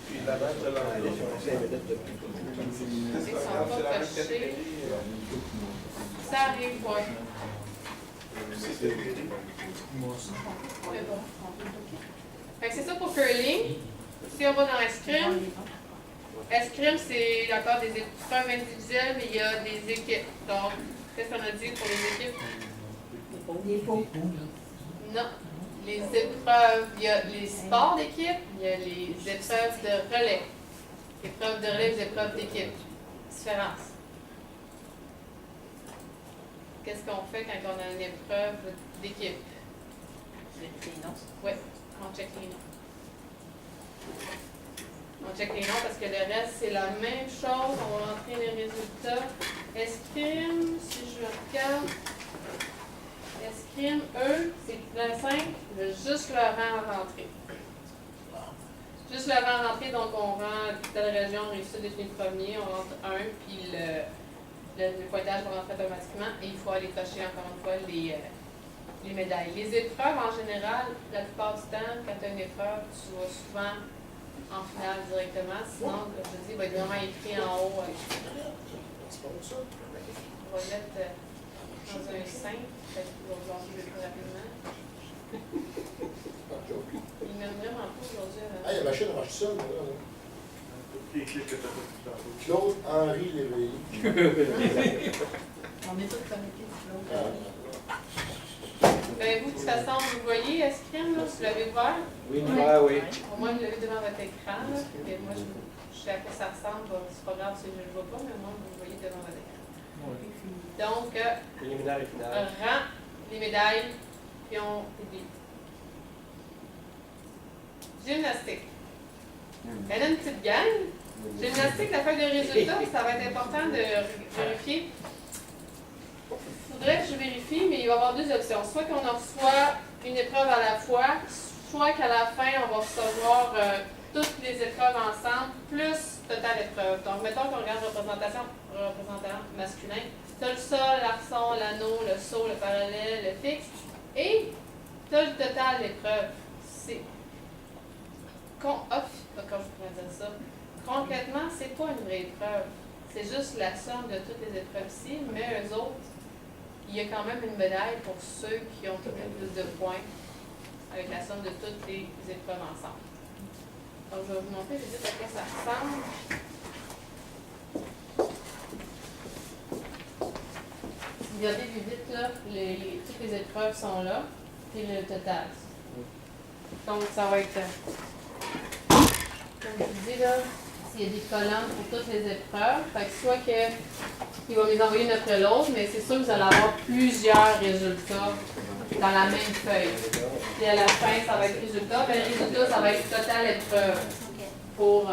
puis la date de l'envoi. Ils sont pas cochés. Ça arrive, oui. C'est bon. Fait que c'est ça pour curling. Si on va dans escrime, escrime, c'est encore des épreuves individuelles, mais il y a des équipes. Donc, qu'est-ce qu'on a dit pour les équipes? Des pots. Non. Les épreuves, il y a les sports d'équipe, il y a les épreuves de relais. Épreuves de relais, les épreuves d'équipe. Différence. Qu'est-ce qu'on fait quand on a une épreuve d'équipe? Oui, on check les noms. On check les noms parce que le reste, c'est la même chose. On va rentrer les résultats. Escrime, si je regarde. Escrime, eux, c'est plein 5, juste le rang à rentrer. Juste le rang à rentrer, donc on rend telle région réussit définir le premier, on rentre 1, puis le pointage va rentrer automatiquement et il faut aller cocher encore une fois les médailles. Les épreuves, en général, la plupart du temps, quand tu as une épreuve, tu vas souvent en finale directement. Sinon, comme je te dis, il va être vraiment écrit en haut. On va le mettre dans un 5, peut-être qu'il va vouloir jouer plus rapidement. Il m'aime vraiment pas aujourd'hui. Ah, la machine marche seule, là. Les clics que tu as fait tout à l'heure. Claude Henri Léveillé. On est tous connectés. Vous, de toute façon, vous voyez escrime, là, vous l'avez ouvert. Oui, oui. Au moins, vous l'avez devant votre écran. Là. Et moi, je sais à quoi ça ressemble. C'est pas grave si je ne le vois pas, mais moi, vous le voyez devant votre écran. Donc, Préliminaire et finale. rang, les médailles, puis on publie. Gymnastique. Elle a une petite gang. Gymnastique, la feuille de résultats, ça va être important de vérifier. Il faudrait que je vérifie, mais il va y avoir deux options. Soit qu'on en reçoit une épreuve à la fois, soit qu'à la fin, on va recevoir toutes les épreuves ensemble, plus total épreuve. Donc, mettons qu'on regarde représentant masculin. Tu as le sol, l'arçon, l'anneau, le saut, le parallèle, le fixe. Et tu as le total d'épreuve. C'est. Quand je pourrais dire ça. Concrètement, c'est pas une vraie épreuve. C'est juste la somme de toutes les épreuves ici, mais eux autres, il y a quand même une médaille pour ceux qui ont tout le plus de points avec la somme de toutes les épreuves ensemble. Donc, je vais vous montrer vite à quoi ça ressemble. Regardez vite, là, toutes les épreuves sont là, puis le total. Donc, ça va être, comme je vous dis, là, il y a des colonnes pour toutes les épreuves. Fait que soit qu'il va les envoyer une après l'autre, mais c'est sûr que vous allez avoir plusieurs résultats dans la même feuille. Puis à la fin, ça va être résultat. Ben, le résultat, ça va être total épreuve. Pour,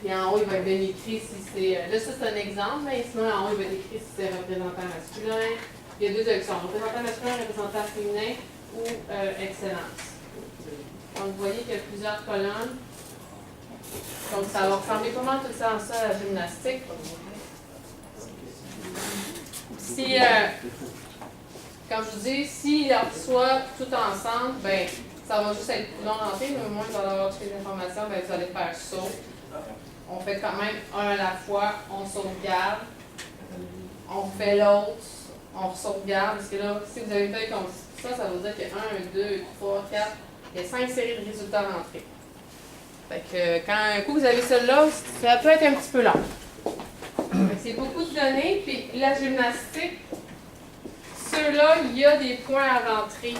puis en haut, il va être bien écrit si c'est. Là, ça, c'est un exemple, mais sinon, en haut, il va être écrit si c'est représentant masculin. Il y a deux options, représentant masculin, représentant féminin ou excellence. Donc, vous voyez qu'il y a plusieurs colonnes. Donc, ça va ressembler pas mal tout ça en ça à la gymnastique. Si, comme je vous dis, s'ils reçoivent tout ensemble, ben, ça va juste être non rentré, mais au moins, vous allez avoir toutes les informations, ben, vous allez faire ça. On fait quand même un à la fois, on sauvegarde, on fait l'autre, on sauvegarde, parce que là, si vous avez une feuille comme ça, ça veut dire qu'il y a 1, 2, 3, 4, il y a 5 séries de résultats rentrés. Fait que quand un coup vous avez celle-là, ça peut être un petit peu long. C'est beaucoup de données, puis la gymnastique, ceux-là, il y a des points à rentrer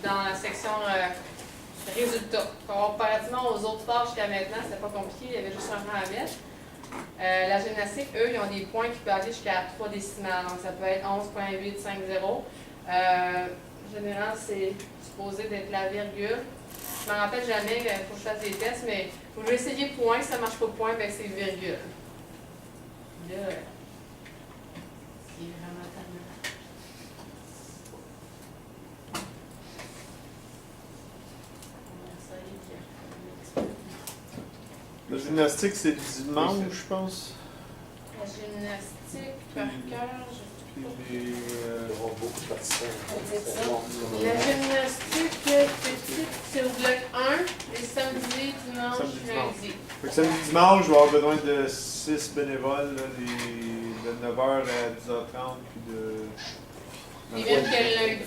dans la section résultats. Comparativement aux autres sports jusqu'à maintenant, c'était pas compliqué, il y avait juste un rang à mettre. La gymnastique, eux, ils ont des points qui peuvent aller jusqu'à 3 décimales, donc ça peut être 11,850. En général, c'est supposé d'être la virgule. Je ne me rappelle jamais, il faut que je fasse des tests, mais il faut essayer point. Si ça ne marche pas point, ben c'est virgule. Là, c'est vraiment tellement. La gymnastique, c'est dimanche, je pense. La gymnastique, par cœur, Il y aura beaucoup de participants. la gymnastique, c'est au bloc 1, les samedis, dimanches, lundi. Fait que samedi, dimanche, je vais avoir besoin de 6 bénévoles, là, de 9h à 10h30, puis de Puis même que lundi,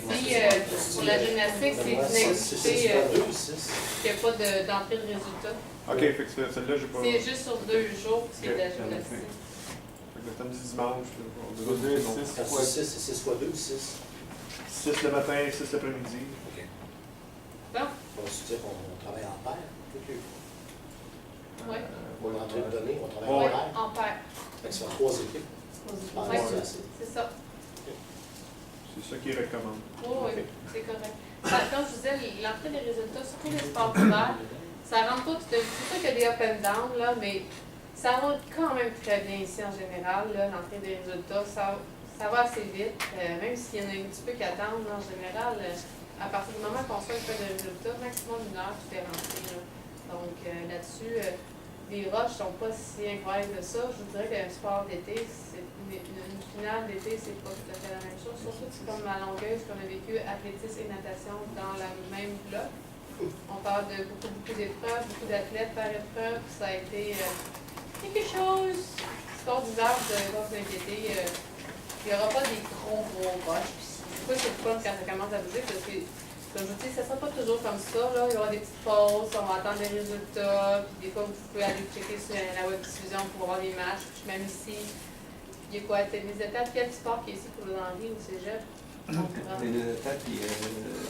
pour la gymnastique, c'est d'indiquer qu'il n'y a pas d'entrée de résultat. Ok, fait que celle-là, j'ai pas. C'est juste sur 2 jours, c'est de la Ok. gymnastique. Fait que le samedi, dimanche, on Ça doit veut dire dire 6 6 fois. 6, c'est 6 fois 2 ou 6? 6 le matin, 6 l'après-midi. OK. Bon, On se dit qu'on travaille en paire, toutes les fois. oui, Pour l'entrée de données, on travaille Ouais. en paire. en paire. Fait que ça fait 3 équipes. Ah, Ouais, c'est assez. c'est ça. C'est ça qu'ils recommandent. Oui, oui, c'est correct. Comme je disais, l'entrée des résultats, surtout les sports d'hiver, ça rentre pas, c'est sûr qu'il y a des up and down, là, mais ça va quand même très bien ici en général, là, l'entrée des résultats. Ça va assez vite, même s'il y en a un petit peu qui attendent, là, en général, à partir du moment qu'on fait une feuille de résultats, maximum 1 heure, tout est rentré. Là. Donc là-dessus, les rushs sont pas si incroyables que ça. Je vous dirais qu'un sport d'été, une finale d'été, c'est pas tout à fait la même chose. Surtout que c'est comme à Longueuil, ce qu'on a vécu, athlétisme et natation dans la même bloc. On parle de beaucoup d'épreuves, beaucoup d'athlètes par épreuve. Ça a été quelque chose. Sport d'hiver, vous allez pas vous inquiéter. Il n'y aura pas des gros rushs. Pourquoi c'est le fun quand ça commence à bouger? Parce que, comme je vous dis, ça ne sera pas toujours comme ça. Là. Il y aura des petites pauses, on va attendre les résultats. Puis des fois, vous pouvez aller checker sur la web diffusion pour voir les matchs. Puis même ici, il y a quoi? Les étapes, quel sport qui est ici pour l'Henri au cégep? C'est le tapis,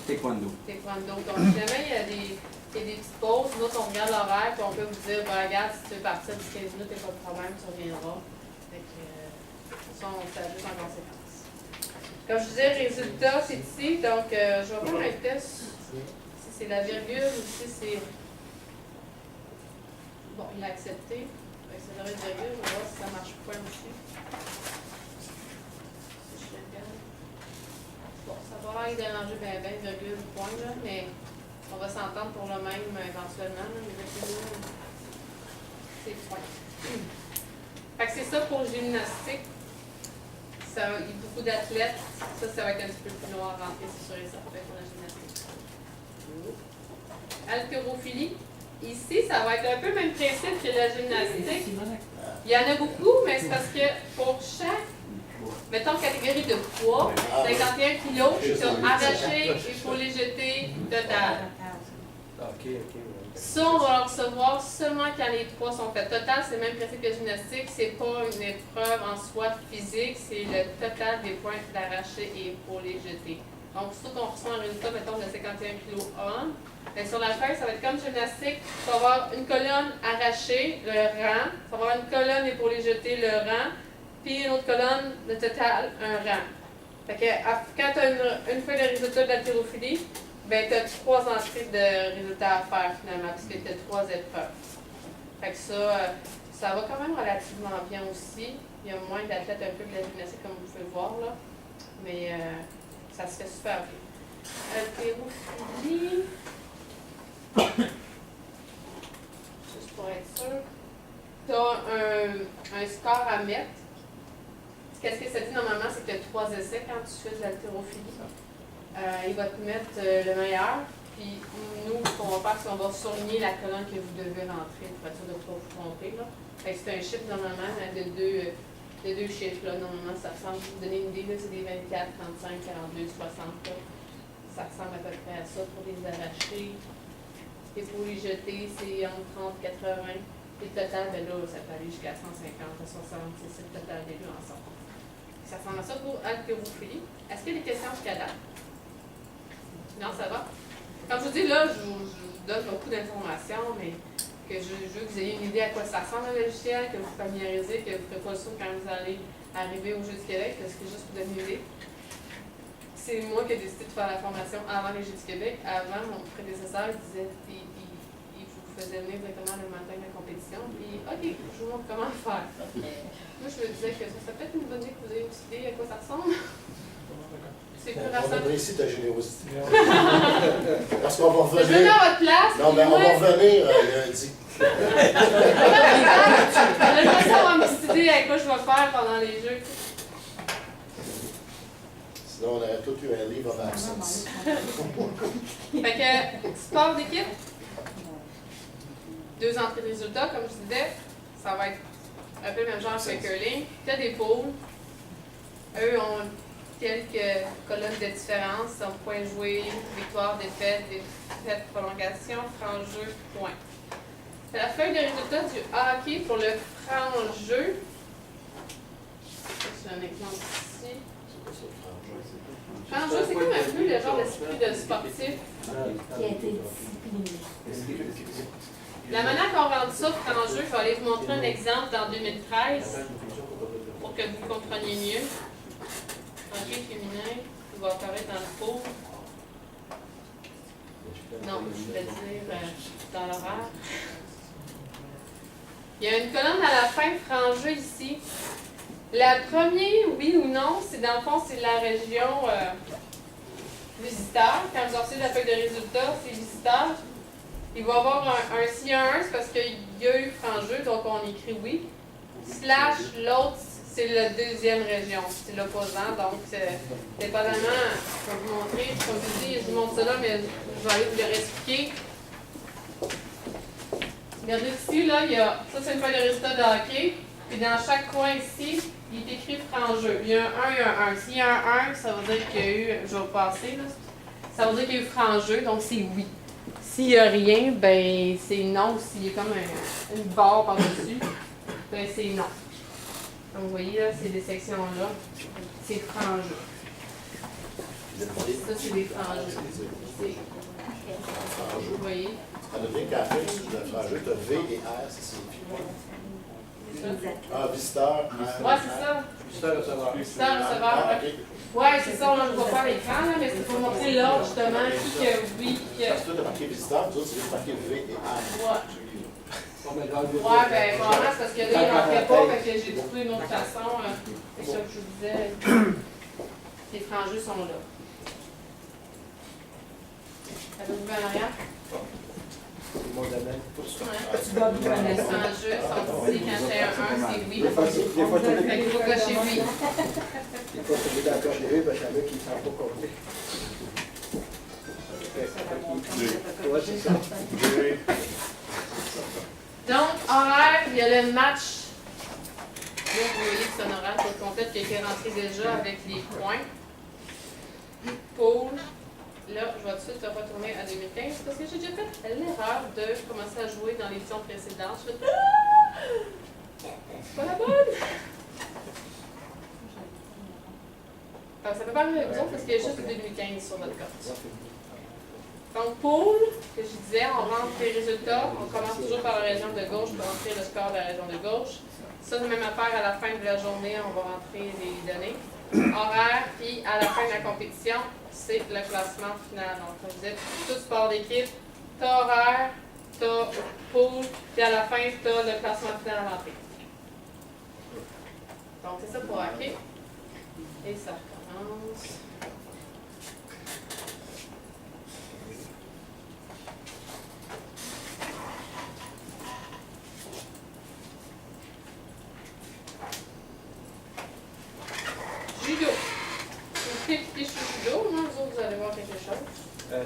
taekwondo. Taekwondo. Donc, si jamais il y a des petites pauses, nous autres, on regarde l'horaire, puis on peut vous dire, ben, regarde, si tu veux partir d'ici 15 minutes, il n'y a pas de problème, tu reviendras. Fait que, ça, on s'ajuste en conséquence. Comme je disais, résultat, c'est ici. Donc, je vais faire un test si c'est la virgule ou si c'est. Bon, il a accepté. C'est la virgule. On va voir si ça marche pas ici. Si je regarde. Bon, ça va pas déranger bien, virgule, point, là, mais on va s'entendre pour le même éventuellement. Là, mais c'est point. Fait que c'est ça pour gymnastique. Ça, il y a beaucoup d'athlètes. Ça va être un petit peu plus noir à rentrer, c'est sûr et certain pour la gymnastique. Haltérophilie. Ici, ça va être un peu le même principe que la gymnastique. Il y en a beaucoup, mais c'est parce que pour chaque, mettons, catégorie de poids, 51 kilos, sont arrachés, épaulés jetés, total. Ok. Ça, on va le recevoir seulement quand les 3 sont faits. Total, c'est le même principe que gymnastique. C'est pas une épreuve en soi physique, c'est le total des points d'arraché et épaulés jetés. Donc, surtout qu'on reçoit un résultat, mettons, de 51 kg on. Mais sur la feuille, ça va être comme gymnastique. Ça va avoir une colonne arrachée, le rang. Ça va avoir une colonne épaulés jetés, le rang. Puis une autre colonne, le total, un rang. Fait que quand tu as une feuille de résultat d'haltérophilie, ben, tu as 3 entrées de résultats à faire finalement, parce que tu as 3 épreuves. Fait que ça va quand même relativement bien aussi. Il y a moins d'athlètes un peu que la gymnastique, comme vous pouvez le voir, là. Mais ça se fait super bien. Haltérophilie. Juste pour être sûr. Tu as un score à mettre. Qu'est-ce que ça dit normalement? C'est que tu as 3 essais quand tu fais de l'haltérophilie. Il va te mettre le meilleur, puis nous, ce qu'on va faire, c'est qu'on va souligner la colonne que vous devez rentrer pour être sûr de ne pas vous tromper. Là. Fait que c'est un chiffre normalement de deux chiffres. Là. Normalement, ça ressemble, pour vous donner une idée, là, c'est des 24, 35, 42, 60. Là. Ça ressemble à peu près à ça pour les arracher. Et pour les jeter, c'est entre 30 et 80. Et le total, ben là, ça peut aller jusqu'à 150 à 60. C'est le total des deux ensemble. Ça ressemble à ça pour haltérophilie. Est-ce qu'il y a des questions jusqu'à date? Non, ça va. Comme je vous dis, là, je vous donne beaucoup d'informations, mais que je veux que vous ayez une idée à quoi ça ressemble le logiciel, que vous vous familiarisez, que vous ne ferez pas le saut quand vous allez arriver au Jeux du Québec, parce que juste pour donner une idée, c'est moi qui ai décidé de faire la formation avant les Jeux du Québec. Avant, mon prédécesseur disait, il vous faisait venir directement le matin de la compétition, puis OK, je vous montre comment le faire. Moi, je me disais que ça serait peut-être une bonne idée que vous ayez une petite idée à quoi ça ressemble. C'est plus On rassemblé. apprécie ta générosité. Parce qu'on va Je vais revenir. à votre place. Non, mais on va revenir lundi. Ça, on va me décider avec quoi je vais faire pendant les Jeux. Sinon, on aurait tout eu un livre of absence. Fait que, sport d'équipe, 2 entrées de résultats, comme je disais, ça va être un peu le même genre que curling. Tu as des pôles. Eux ont quelques colonnes de différence, sont points joués, victoire, défaite, défaite, prolongation, franc-jeu, point. C'est la feuille de résultat du hockey pour le franc-jeu. J'ai un exemple ici. C'est quoi ça, le franc-jeu? Franc-jeu, c'est comme un peu le genre d'esprit de sportif. Qui a été discipliné. La manière qu'on rend ça franc-jeu, je vais aller vous montrer un exemple dans 2013 pour que vous compreniez mieux. Franc-jeu féminin qui va apparaître dans le pot. Non, je vais dire dans l'horaire. Il y a une colonne à la fin, franc-jeu ici. La première, oui ou non, c'est dans le fond, c'est la région visiteur. Quand vous sortez la feuille de résultats, c'est visiteur. Il va y avoir un s'il y a un, c'est parce qu'il y a eu franc-jeu, donc on écrit oui. Slash, l'autre, c'est la deuxième région, c'est l'opposant. Donc, dépendamment, je vais vous montrer, comme je dis, je vous montre ça là, mais je vais aller vous le réexpliquer. Regardez ici, là, il y a, ça c'est une feuille de résultats de hockey. Puis dans chaque coin ici, il est écrit franc-jeu. Il y a un 1, il y a un 1. S'il y a un 1, ça veut dire qu'il y a eu, je vais passer, là, ça veut dire qu'il y a eu franc-jeu, donc c'est oui. S'il n'y a rien, ben c'est non. S'il y a comme une barre par-dessus, ben c'est non. Donc vous voyez, là, c'est des sections-là. C'est franc-jeu. Ça, c'est des franc-jeux. Vous voyez? À noter qu'à la fin du franc-jeu, tu as V et R, ça signifie quoi? Ah, visiteur. Ouais, c'est ça. Visiteur receveur. Visiteur receveur. Ah, ok. Ouais, c'est ça, on ne voit pas à l'écran, là, mais c'est pour montrer l'ordre, justement, qui que oui, qui Parce que toi, tu as marqué visiteur, nous autres, c'est juste marqué V et R. Ouais. Ouais, Ben, probablement, c'est parce que là, il n'en fait pas, fait que j'ai trouvé une autre façon. C'est ça que je vous disais. Les francs-jeux sont là. Avez-vous vu en arrière? Mon domaine. Les francs-jeux sont ici. Quand j'ai un 1, c'est oui. Des fois, Fait qu'il faut cocher oui. des fois, tu es d'accord chez eux, parce qu'il y en a qui ne sont pas comptés. Ouais, c'est ça. Donc, horaire, il y a le match. Là, vous voyez que c'est un horaire qui est complète, qui a été rentré déjà avec les points. Pôle. Là, je vais tout de suite retourner à 2015 parce que j'ai déjà fait l'erreur de commencer à jouer dans l'édition précédente. Je fais c'est pas la bonne! Alors, ça peut pas arriver avec vous autres parce qu'il y a juste 2015 sur votre carte. Donc, pôle, que je disais, on rentre les résultats. On commence toujours par la région de gauche pour rentrer le score de la région de gauche. Ça, c'est la même affaire à la fin de la journée, on va rentrer les données. Horaire, puis à la fin de la compétition, c'est le classement final. Donc, comme je disais, tout sport d'équipe, t'as horaire, t'as pool, puis à la fin, t'as le classement final à l'entrée. Donc, c'est ça pour hockey. Et ça recommence. Judo. Vous pouvez cliquer sur judo, non? Vous autres, vous allez voir quelque chose. Non,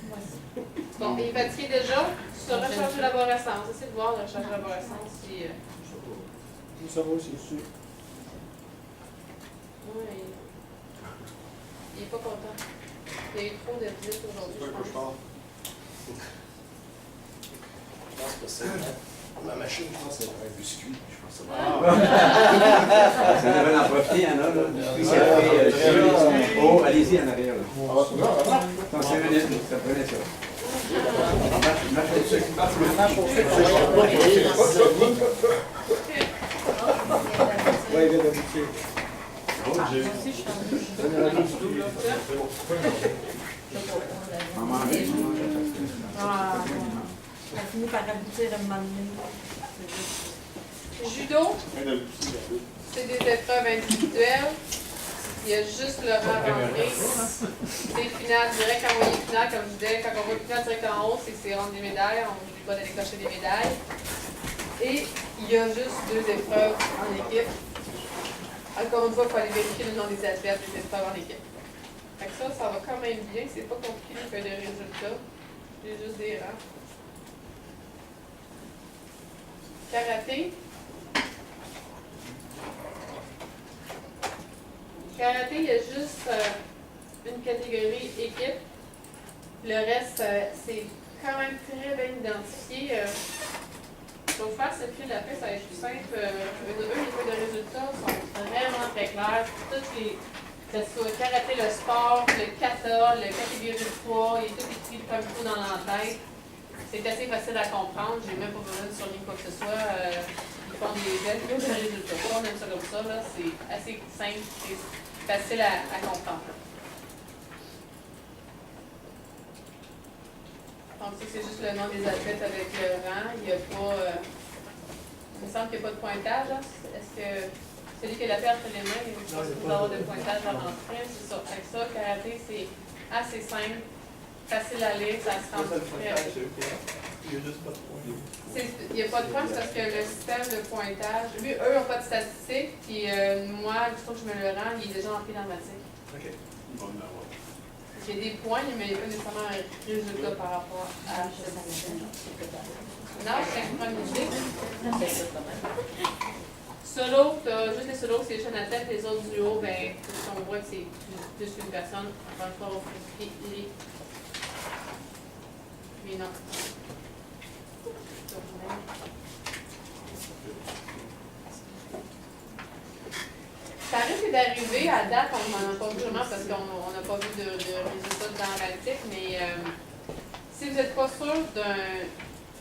moi je fais Bon, il est fatigué déjà. Sur recharge d'élaborescence. Essayez de voir la recharge d'élaborescence si. Ça va, c'est sûr. Oui. Il est pas content. Il y a eu trop de visites aujourd'hui, je pense. Je pense que c'est ma machine, je pense que c'est un biscuit. Je pense que c'est Ça devrait en profiter, il y en a, là. Oh, allez-y en arrière, là. Dans 5 minutes, ça prenait ça. Ouais, il vient d'habituer. On mange. Ça finit par aboutir à un moment donné. Judo, c'est des épreuves individuelles. Il y a juste le rang rentré. C'est final direct en moyen final, comme je disais. Quand on voit final direct en haut, c'est que c'est rendre des médailles. On n'oublie pas d'aller cocher des médailles. Et il y a juste 2 épreuves en équipe. Encore une fois, il faut aller vérifier le nom des athlètes, des épreuves en équipe. Fait que ça va quand même bien. C'est pas compliqué de faire des résultats. J'ai juste des rangs. Karaté. karaté, il y a juste une catégorie équipe. Le reste, c'est quand même très bien identifié. Je vais vous faire cette file d'après, ça va être plus simple. Les feuilles de résultats sont vraiment très claires. Toutes les, que ce soit karaté, le sport, le kata, le catégorie de poids, il est tout écrit comme il faut dans la tête. C'est assez facile à comprendre. J'ai même pas besoin de surligner quoi que ce soit. Ils font des belles fiches de résultats. On aime ça comme ça. C'est assez simple, c'est facile à comprendre. Donc ça, c'est juste le nom des athlètes avec le rang. Il n'y a pas... il me semble qu'il n'y a pas de pointage. Hein? Est-ce que celui qui a la paix entre les mains, il va avoir de pointage à rentrer? C'est ça. Avec ça, karaté, c'est assez simple, facile à lire, ça se rend très bien. Il n'y a juste pas de point. Il n'y a pas de point, c'est parce que le système de pointage, eux n'ont pas de statistiques, puis moi, du coup que je me le rends, il est déjà en pédagogique. OK. Ils vont en avoir. J'ai des points, mais il n'y a pas nécessairement un résultat par rapport à ce système. Nage synchronisé. Solo, tu as juste les solos, c'est les chaînes à tête, les autres duos, ben, on voit que c'est plus qu'une personne. Encore une fois, on va vérifier les noms. Ça risque d'arriver à date, on n'en a pas vu vraiment parce qu'on n'a pas vu de résultats dramatiques, mais si vous n'êtes pas sûr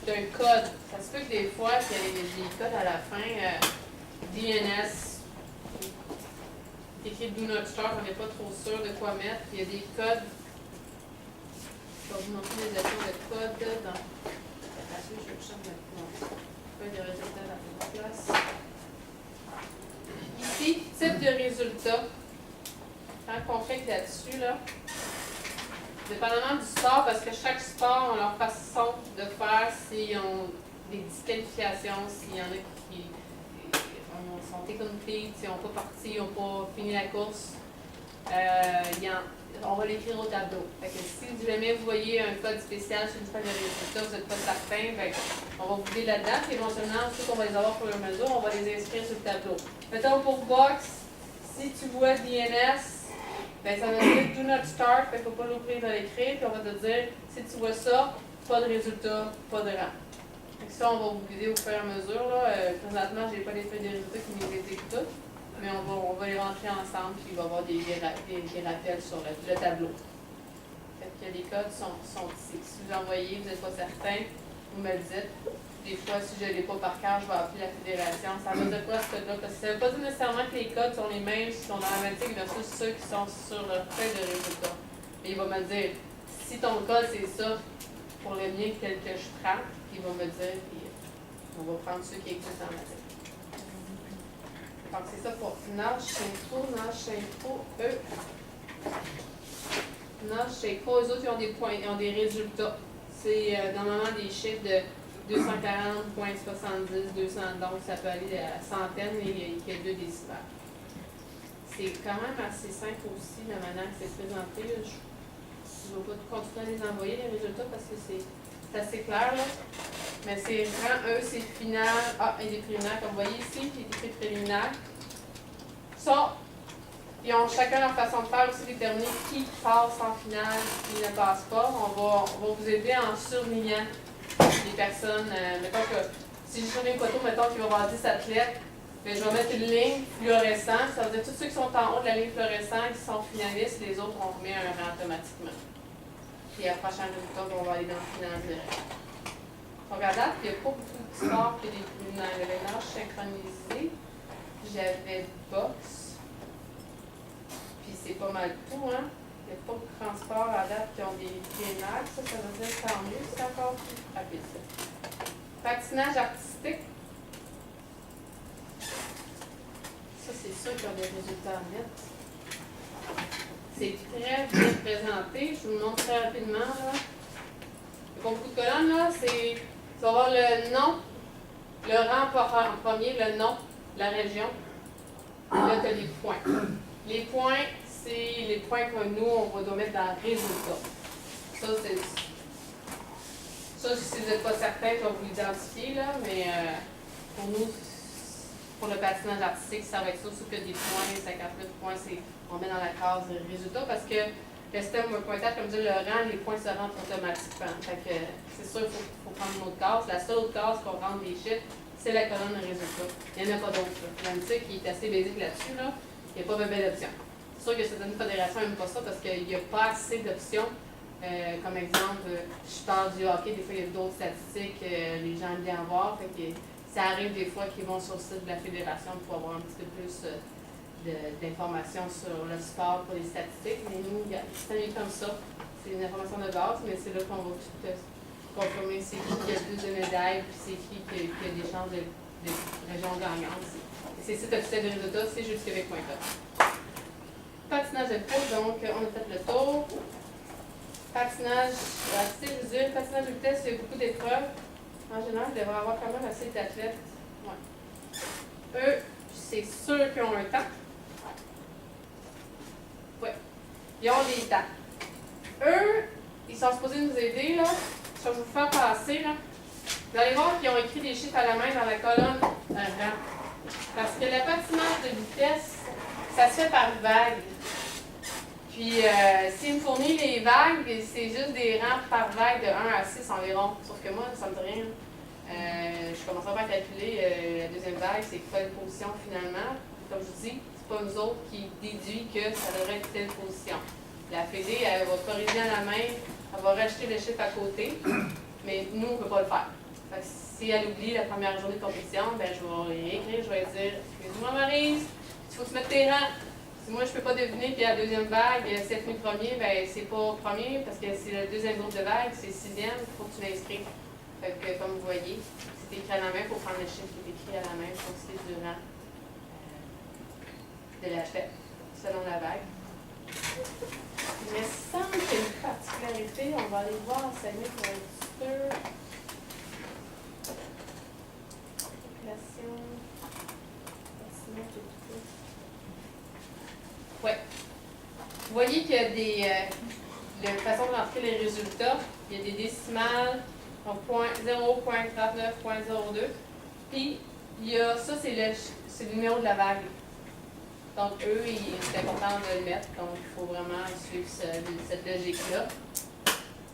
d'un code, ça se peut que des fois, il y a des codes à la fin, DNS, écrit Do Not Start, on n'est pas trop sûr de quoi mettre, il y a des codes. Je vais vous montrer les options de code dans. Je vais chercher maintenant. Pas de résultats dans la place. Ici, type de résultat. Quand on clique là-dessus, là, dépendamment du sport, parce que chaque sport a leur façon de faire, s'ils ont des disqualifications, s'il y en a qui sont incomplete, s'ils n'ont pas parti, ils n'ont pas fini la course, on va l'écrire au tableau. Fait que si jamais vous voyez un code spécial sur une feuille de résultats, vous n'êtes pas certain, on va vous dire la date, et éventuellement, ceux qu'on va les avoir pour leur mesure, on va les inscrire sur le tableau. Mettons pour box, si tu vois DNS, ben ça va dire Do Not Start, il ne faut pas l'ouvrir de l'écrire, puis on va te dire, si tu vois ça, pas de résultat, pas de rang. Donc ça, on va vous guider au fur et à mesure. Là. Présentement, je n'ai pas les feuilles de résultats qui nous les dictent toutes, mais on va les rentrer ensemble, puis il va y avoir des rappels sur le tableau. Fait que les codes sont ici. Si vous en voyez, vous n'êtes pas certain, vous me le dites. Des fois, si je ne l'ai pas par cœur, je vais appeler la fédération. Ça veut dire quoi ce code-là? Parce que ça ne veut pas dire nécessairement que les codes sont les mêmes qui sont dans la matique versus ceux qui sont sur le feuille de résultats. Mais il va me dire, si ton code c'est ça, pour le mien tel que je prends, il va me dire, puis on va prendre ceux qui existent dans la matique. Donc c'est ça pour Nage Synchro, eux. Nage Synchro, eux autres, ils ont des points, ils ont des résultats. C'est normalement des chiffres de 240,70, 200, donc ça peut aller à centaines et il y a 2 décimales. C'est quand même assez simple aussi la manière que c'est présenté. Je ne vais pas continuer à les envoyer, les résultats, parce que c'est assez clair, là. Mais c'est rang 1, c'est final. Ah, et des préliminaires, comme vous voyez ici, il est écrit préliminaire. Ça, ils ont chacun leur façon de faire aussi déterminer qui passe en finale, qui ne passe pas. On va vous aider en surlignant les personnes. Mettons que si je surligne une photo, mettons qu'il va y avoir 10 athlètes, mais je vais mettre une ligne fluorescente. Ça veut dire tous ceux qui sont en haut de la ligne fluorescente, qui sont finalistes, les autres, on remet un rang automatiquement. Puis après chaque résultat, on va aller dans le final direct. Donc à date, il n'y a pas beaucoup de sports que des préliminaires. Le ménage synchronisé, j'avais box. Puis c'est pas mal tout, hein. Il n'y a pas de transport à date qui ont des préliminaires. Ça veut dire tant mieux, c'est encore plus rapide. Patinage artistique. Ça, c'est sûr qu'ils ont des résultats nets. C'est très bien présenté. Je vous le montre très rapidement. Là. Il n'y a pas beaucoup de colonnes. Là. Tu vas voir le nom, le rang en premier, le nom, la région. Là, tu as les points. Les points, c'est les points que nous, on doit mettre dans le résultat. Ça, si vous n'êtes pas certain, on va vous l'identifier, là, mais pour nous, pour le patinage artistique, ça va être ça, sauf que des points, 59 points, on met dans la case résultat parce que le système pointage, comme dit Laurent, les points se rentrent automatiquement. Fait que c'est sûr qu'il faut prendre une autre case. La seule autre case qu'on rentre des chiffres, c'est la colonne de résultats. Il n'y en a pas d'autres. L'ANTIC qui est assez basique là-dessus, là, il n'y a pas de belle option. C'est sûr que certaines fédérations n'aiment pas ça parce qu'il n'y a pas assez d'options. Comme exemple, je parle du hockey, des fois il y a d'autres statistiques que les gens aiment bien voir. Fait que ça arrive des fois qu'ils vont sur le site de la fédération pour avoir un petit peu plus d'informations sur le sport pour les statistiques. Mais nous, c'est un comme ça. C'est une information de base, mais c'est là qu'on va tout confirmer c'est qui a plus de médailles, puis c'est qui a des chances de région gagnante. C'est le site officiel de résultats, c'est justequebec.com. Patinage de course, donc on a fait le tour. Patinage artistique, je veux dire, patinage de vitesse, il y a beaucoup d'épreuves. En général, ils devraient avoir quand même assez d'athlètes. Ouais. Eux, c'est sûr qu'ils ont un temps. Oui. Ils ont des temps. Eux, ils sont supposés nous aider, là. Je vais vous faire passer, là. Vous allez voir qu'ils ont écrit des chiffres à la main dans la colonne rang. Parce que le patinage de vitesse, ça se fait par vague. Puis, s'il me fournit les vagues, c'est juste des rangs par vague de 1 à 6 environ. Sauf que moi, ça me dit rien. Je commencerai par calculer la deuxième vague, c'est quelle position finalement. Comme je vous dis, c'est pas nous autres qui déduit que ça devrait être telle position. La Fédé, elle va corriger à la main, elle va rajouter le chiffre à côté, mais nous, on ne peut pas le faire. Fait que si elle oublie la première journée de compétition, ben, je vais écrire, je vais dire « Excuse-moi Maryse, il faut que tu mettes tes rangs. » Si moi, je ne peux pas deviner que la deuxième vague, si elle finit premier, ben c'est pas premier, parce que c'est le deuxième groupe de vague, c'est sixième, il faut que tu l'inscrives. Fait que, comme vous voyez, c'est écrit à la main, il faut prendre le chiffre qui est écrit à la main pour ce qui est du rang de la fête, selon la vague. Il me semble qu'il y a une particularité, on va aller voir enseigner pour être sûr. Population. Ouais. Vous voyez qu'il y a des façons de rentrer les résultats. Il y a des décimales, donc 0.39.02. Puis, il y a ça, c'est le numéro de la vague. Donc, eux, c'est important de le mettre. Donc, il faut vraiment suivre cette logique-là.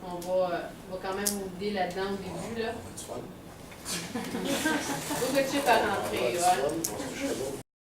On va quand même vous guider là-dedans au début. Là. Beaucoup de chiffres à rentrer. Ouais.